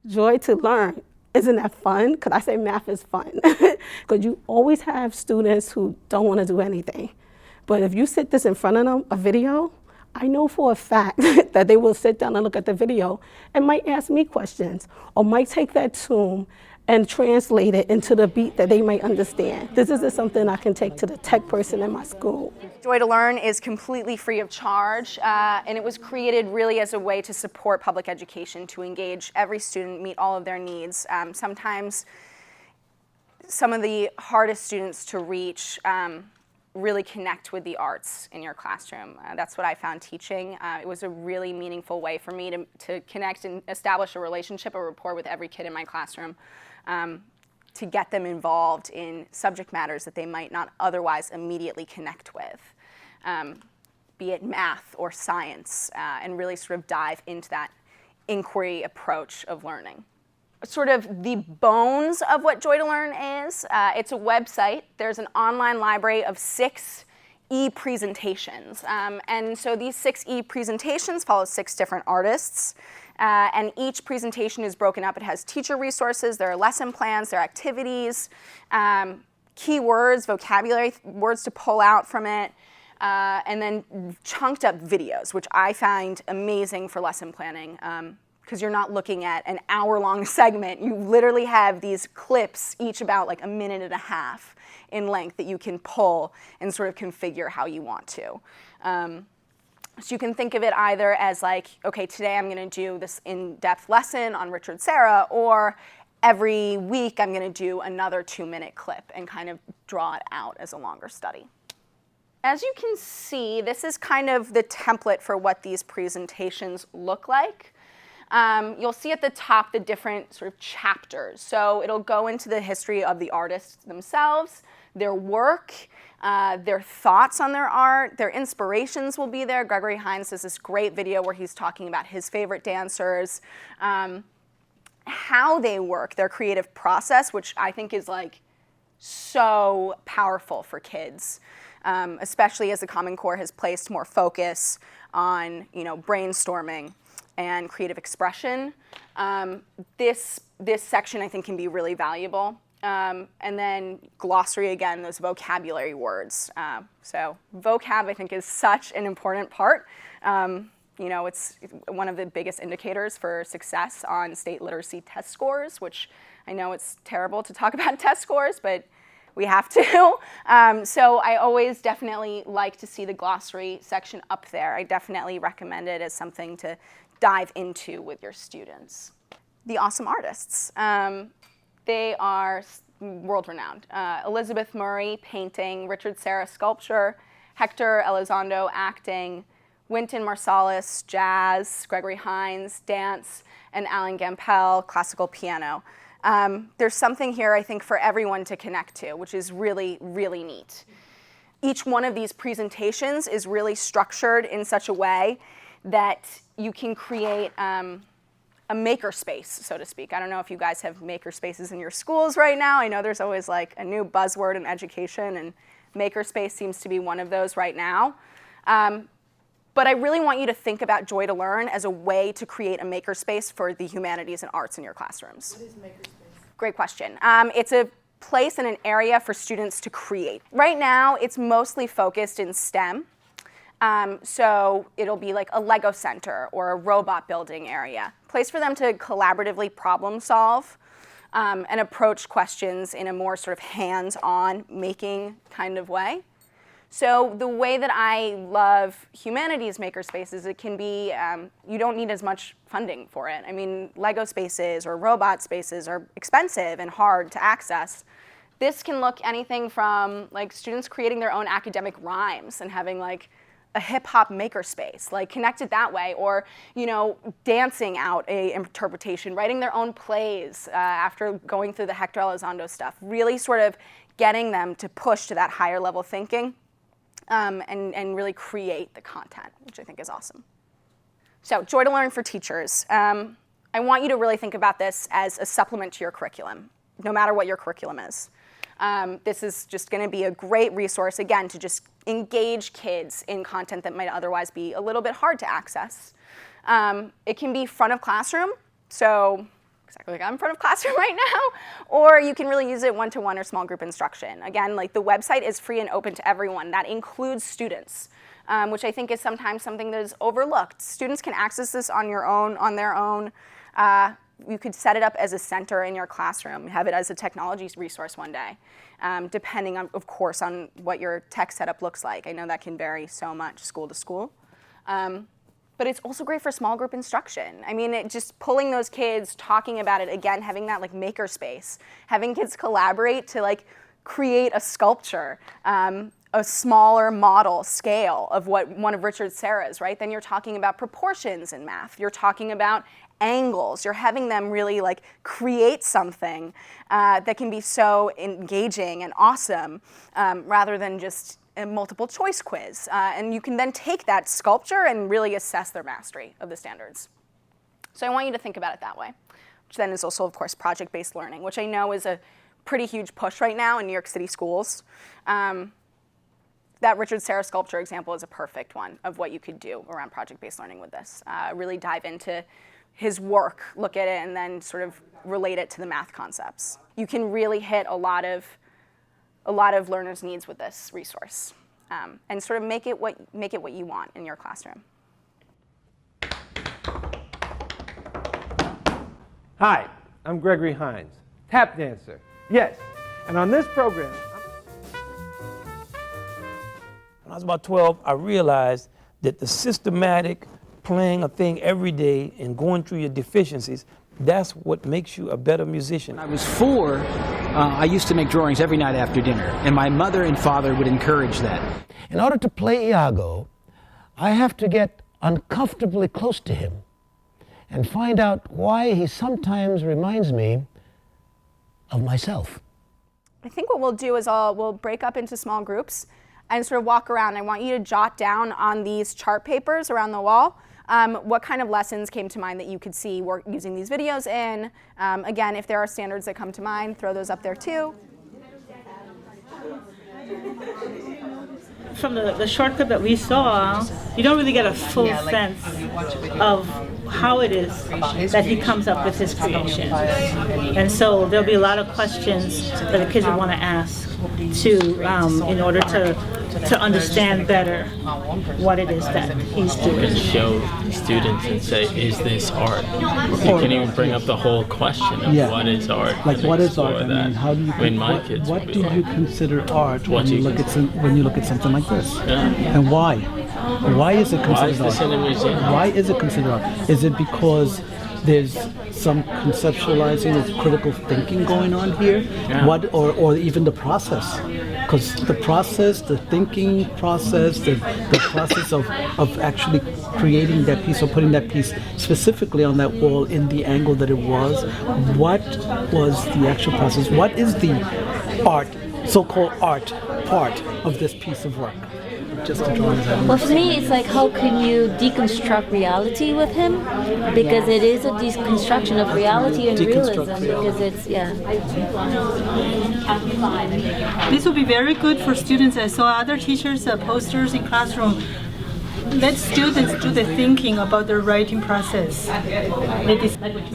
Joy to learn. Isn't that fun? Because I say math is fun. Because you always have students who don't want to do anything. But if you sit this in front of them, a video, I know for a fact that they will sit down and look at the video and might ask me questions or might take that tune and translate it into the beat that they might understand. This isn't something I can take to the tech person in my school. Joy2Learn is completely free of charge, and it was created really as a way to support public education, to engage every student, meet all of their needs. Sometimes some of the hardest students to reach really connect with the arts in your classroom. That's what I found teaching. It was a really meaningful way for me to connect and establish a relationship, a rapport with every kid in my classroom, to get them involved in subject matters that they might not otherwise immediately connect with, be it math or science, and really sort of dive into that inquiry approach of learning. Sort of the bones of what Joy2Learn is, it's a website. There's an online library of 6 e-presentations. And so these 6 e-presentations follow 6 different artists. And each presentation is broken up. It has teacher resources, there are lesson plans, there are activities, keywords, vocabulary words to pull out from it, and then chunked up videos, which I find amazing for lesson planning. Because you're not looking at an hour-long segment. You literally have these clips, each about like 1.5 minutes in length, that you can pull and sort of configure how you want to. So you can think of it either as like, okay, today I'm going to do this in-depth lesson on Richard Serra, or every week I'm going to do another 2-minute clip and kind of draw it out as a longer study. As you can see, this is kind of the template for what these presentations look like. You'll see at the top the different sort of chapters. So it'll go into the history of the artists themselves, their work, their thoughts on their art, their inspirations will be there. Gregory Hines has this great video where he's talking about his favorite dancers, how they work, their creative process, which I think is like so powerful for kids, especially as the Common Core has placed more focus on, brainstorming and creative expression. This section I think can be really valuable. And then glossary, again, those vocabulary words. So vocab I think is such an important part. It's one of the biggest indicators for success on state literacy test scores, which I know it's terrible to talk about test scores, but we have to. So I always definitely like to see the glossary section up there. I definitely recommend it as something to dive into with your students. The awesome artists. They are world-renowned. Elizabeth Murray, painting; Richard Serra, sculpture; Hector Elizondo, acting; Wynton Marsalis, jazz; Gregory Hines, dance; and Alan Gampel, classical piano. There's something here, I think, for everyone to connect to, which is really, really neat. Each one of these presentations is really structured in such a way that you can create a makerspace, so to speak. I don't know if you guys have makerspaces in your schools right now. I know there's always like a new buzzword in education, and makerspace seems to be one of those right now. But I really want you to think about Joy2Learn as a way to create a makerspace for the humanities and arts in your classrooms. What is makerspace? Great question. It's a place and an area for students to create. Right now, it's mostly focused in STEM. So it'll be like a Lego center or a robot building area. Place for them to collaboratively problem solve and approach questions in a more sort of hands-on making kind of way. So the way that I love humanities makerspaces, it can be, you don't need as much funding for it. I mean, Lego spaces or robot spaces are expensive and hard to access. This can look anything from like students creating their own academic rhymes and having like a hip-hop makerspace, like connected that way, or dancing out a interpretation, writing their own plays after going through the Hector Elizondo stuff, really sort of getting them to push to that higher level thinking and really create the content, which I think is awesome. So Joy2Learn for teachers. I want you to really think about this as a supplement to your curriculum, no matter what your curriculum is. This is just going to be a great resource, again, to just engage kids in content that might otherwise be a little bit hard to access. It can be front of classroom, so exactly like I'm in front of classroom right now, or you can really use it one-to-one or small group instruction. Again, like the website is free and open to everyone. That includes students, which I think is sometimes something that is overlooked. Students can access this on their own. You could set it up as a center in your classroom, have it as a technology resource one day, depending on, of course, on what your tech setup looks like. I know that can vary so much school to school. But it's also great for small group instruction. I mean, just pulling those kids, talking about it, again, having that like maker space, having kids collaborate to like create a sculpture, a smaller model scale of what one of Richard Serra's, right? Then you're talking about proportions in math. You're talking about angles. You're having them really like create something that can be so engaging and awesome rather than just a multiple choice quiz. And you can then take that sculpture and really assess their mastery of the standards. So I want you to think about it that way, which then is also, of course, project-based learning, which I know is a pretty huge push right now in New York City schools. That Richard Serra sculpture example is a perfect one of what you could do around project-based learning with this. Really dive into his work, look at it, and then sort of relate it to the math concepts. You can really hit a lot of learners' needs with this resource, and sort of make it what you want in your classroom. Hi, I'm Gregory Hines, tap dancer. Yes, and on this program, when I was about 12, I realized that the systematic playing a thing every day and going through your deficiencies, that's what makes you a better musician. When I was 4, I used to make drawings every night after dinner, and my mother and father would encourage that. In order to play Iago, I have to get uncomfortably close to him and find out why he sometimes reminds me of myself. I think what we'll do is we'll break up into small groups and sort of walk around. I want you to jot down on these chart papers around the wall what kind of lessons came to mind that you could see using these videos in. Again, if there are standards that come to mind, throw those up there too. From the short clip that we saw, you don't really get a full sense of how it is that he comes up with his creation. And so there'll be a lot of questions that the kids would want to ask in order to understand better what it is that he's doing. You can show students and say, is this art? You can even bring up the whole question of what is art. Like what is art? I mean, how do you? What do you consider art when you look at something like this? Yeah. And why? Why is it considered Why is this art? in a museum? Why is it considered art? Is it because there's some conceptualizing of critical thinking going on here? Yeah. Or even the process? Because the process, the thinking process, the process of actually creating that piece or putting that piece specifically on that wall in the angle that it was, what was the actual process? What is the art, so-called art part of this piece of work? Just to draw this out. Well, for me, it's like, how can you deconstruct reality with him? Because it is a deconstruction of reality and realism. Because it's, This will be very good for students. I saw other teachers' posters in classroom. Let students do the thinking about their writing process.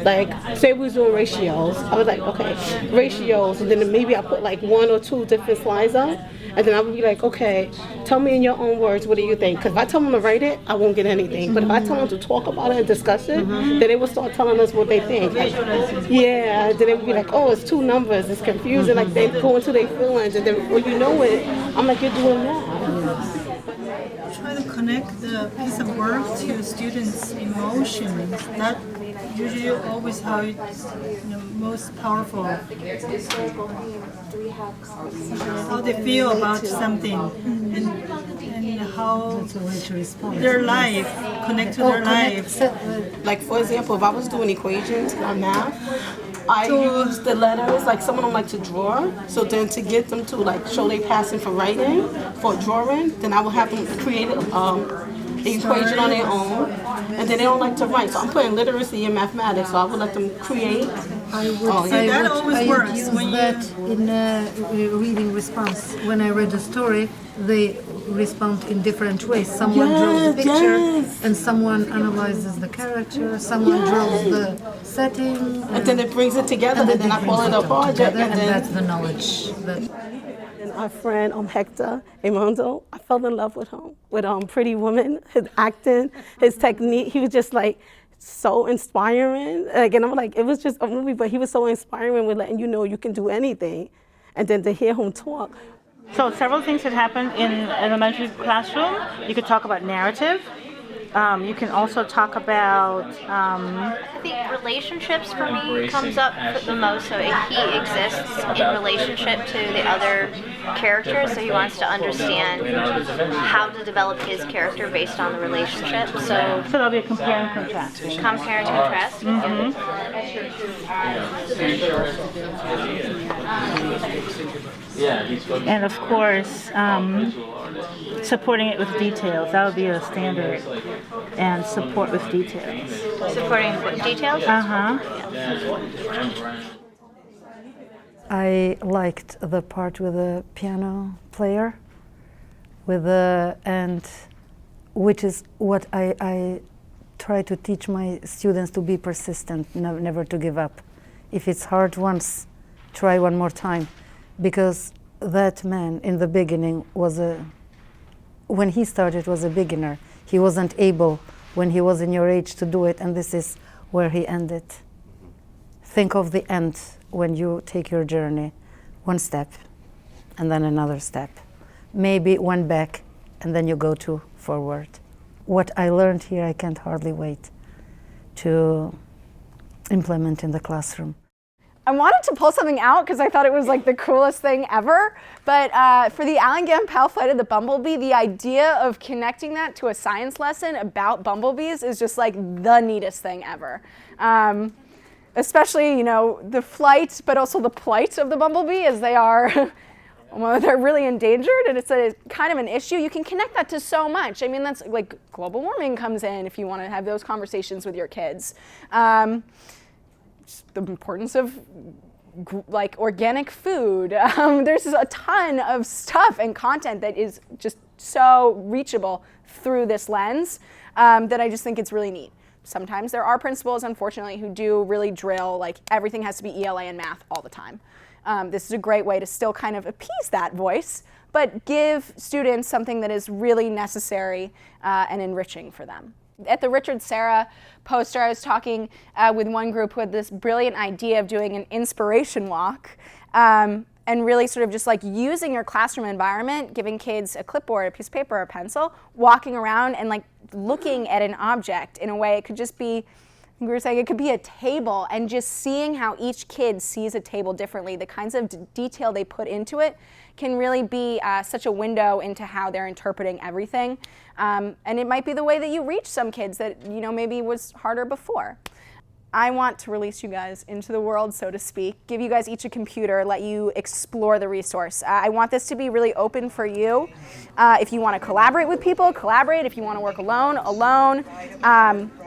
Like, say we was doing ratios, I was like, okay, ratios, and then maybe I put like 1 or 2 different slides up, and then I would be like, okay, tell me in your own words, what do you think? Because if I tell them to write it, I won't get anything. But if I tell them to talk about it and discuss it, then they will start telling us what they think. Like, yeah, then they would be like, oh, it's 2 numbers, it's confusing, like they go into their feelings, and then before you know it, I'm like, you're doing that. Try to connect the piece of work to students' emotions. That usually always how it's most powerful. How they feel about something and how their life connect to their life. Like, for example, if I was doing equations on math, I use the letters, like some of them like to draw, so then to get them to like show they passing for writing, for drawing, then I will have them create an equation on their own, and then they don't like to write, so I'm putting literacy in mathematics, so I would let them create. I would use that in a reading response. When I read a story, the respond in different ways. Someone draws the picture, and someone analyzes the character, someone draws the setting. And then it brings it together, and then I call it a project. And that's the knowledge. And our friend Hector Emondo, I fell in love with him, with Pretty Woman, his acting, his technique. He was just like so inspiring. Again, I'm like, it was just a movie, but he was so inspiring with letting you know you can do anything. And then to hear him talk. So several things that happen in elementary classroom. You could talk about narrative. You can also talk about. I think relationships for me comes up the most. So he exists in relationship to the other characters. So he wants to understand how to develop his character based on the relationship. So there'll be a compare and contrast. Compare and contrast. And of course, supporting it with details. That would be a standard. And support with details. Supporting with details? I liked the part with the piano player, and which is what I try to teach my students, to be persistent, never to give up. If it's hard once, try one more time, because that man in the beginning when he started was a beginner. He wasn't able, when he was in your age, to do it, and this is where he ended. Think of the end when you take your journey. One step, and then another step. Maybe one back, and then you go two forward. What I learned here, I can't hardly wait to implement in the classroom. I wanted to pull something out because I thought it was like the coolest thing ever, but for the Alan Gampel Flight of the Bumblebee, the idea of connecting that to a science lesson about bumblebees is just like the neatest thing ever. Especially, the flight, but also the plight of the bumblebee, as they are, well, they're really endangered, and it's a kind of an issue. You can connect that to so much. I mean, that's like global warming comes in if you want to have those conversations with your kids. The importance of like organic food. There's a ton of stuff and content that is just so reachable through this lens that I just think it's really neat. Sometimes there are principals, unfortunately, who do really drill, like everything has to be ELA and math all the time. This is a great way to still kind of appease that voice, but give students something that is really necessary and enriching for them. At the Richard Serra poster, I was talking with one group who had this brilliant idea of doing an inspiration walk and really sort of just like using your classroom environment, giving kids a clipboard, a piece of paper, a pencil, walking around and like looking at an object in a way. It could just be, we were saying it could be a table, and just seeing how each kid sees a table differently, the kinds of detail they put into it can really be such a window into how they're interpreting everything. And it might be the way that you reach some kids that maybe was harder before. I want to release you guys into the world, so to speak, give you guys each a computer, let you explore the resource. I want this to be really open for you. If you want to collaborate with people, collaborate. If you want to work alone, alone.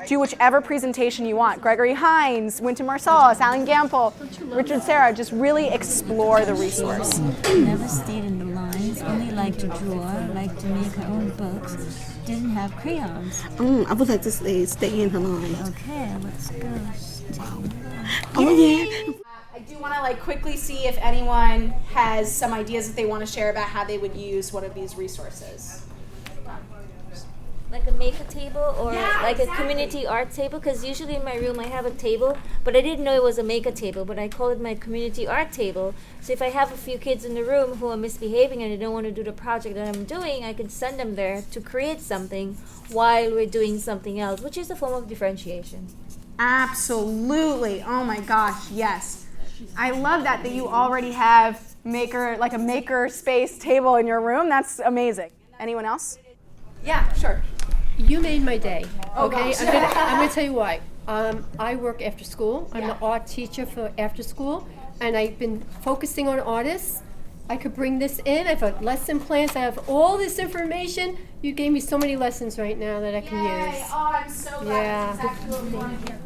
Do whichever presentation you want. Gregory Hines, Wynton Marsalis, Alan Gampel, Richard Serra, just really explore the resource. Never stayed in the lines, only liked to draw, liked to make her own books. Didn't have crayons. I would like to stay in her line. Okay, let's go. Oh yeah. I do want to quickly see if anyone has some ideas that they want to share about how they would use one of these resources. Like a maker table or like a community art table, because usually in my room I have a table, but I didn't know it was a maker table, but I call it my community art table. So if I have a few kids in the room who are misbehaving and they don't want to do the project that I'm doing, I can send them there to create something while we're doing something else, which is a form of differentiation. Absolutely. Oh my gosh, yes. I love that you already have a maker space table in your room. That's amazing. Anyone else? Yeah, sure. You made my day. Oh, okay, gosh. I'm gonna tell you why. I work after school. I'm the art teacher for after school, and I've been focusing on artists. I could bring this in. I have lesson plans. I have all this information. You gave me so many lessons right now that I can use. Oh, I'm so glad. Yeah. That's exactly what we want to hear.